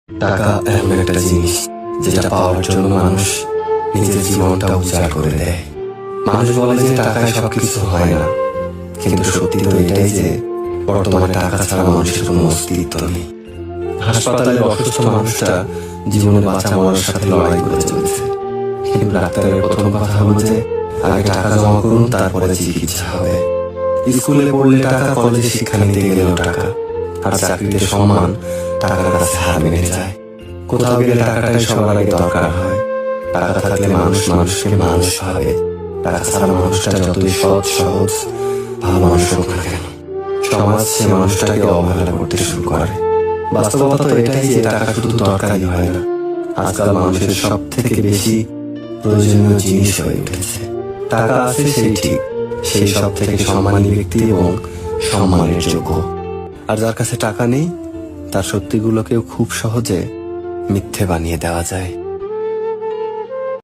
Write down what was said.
টাকা এমন একটা জিনিস যেটা পাওয়ার জন্য মানুষ নিজের জীবনটা উজাড় করে দেয়। মানুষ বলে যে টাকায় সবকিছু হয় না, কিন্তু সত্যি তো এটাই যে বর্তমানে টাকা ছাড়া মানুষের কোনো অস্তিত্ব নেই। হাসপাতালে অসুস্থ মানুষটা জীবনে বাঁচা মরার সাথে লড়াই করে চলেছে, কিন্তু ডাক্তারের প্রথম কথা হলো যে আগে টাকা জমা করুন, তারপরে চিকিৎসা হবে। স্কুলে পড়লে টাকা, কলেজে শিক্ষা নিতে গেলেও টাকা, আর চাকরিতে সম্মান টাকার কাছে হার মেনে যায়। কোথাও গেলে টাকাটাই সবার আগে দরকার হয়। টাকা থাকলে মানুষ মানুষকে মানুষ ভাবে, টাকা ছাড়া মানুষটা যতই সৎ সহজ ভালো মানুষ হোক না কেন, সমাজ সে মানুষটাকে অবহেলা করতে শুরু করে। বাস্তবতা তো এটাই যে টাকা শুধু দরকারই হয় না, আজকাল মানুষের সব থেকে বেশি প্রয়োজনীয় জিনিস হয়ে উঠেছে। টাকা আছে সেই ঠিক, সেই সব থেকে সম্মানী ব্যক্তি এবং সম্মানের যোগ্য। আর যার কাছে টাকা নেই, তার সত্যিগুলোকেও খুব সহজে মিথ্যে বানিয়ে দেওয়া যায়।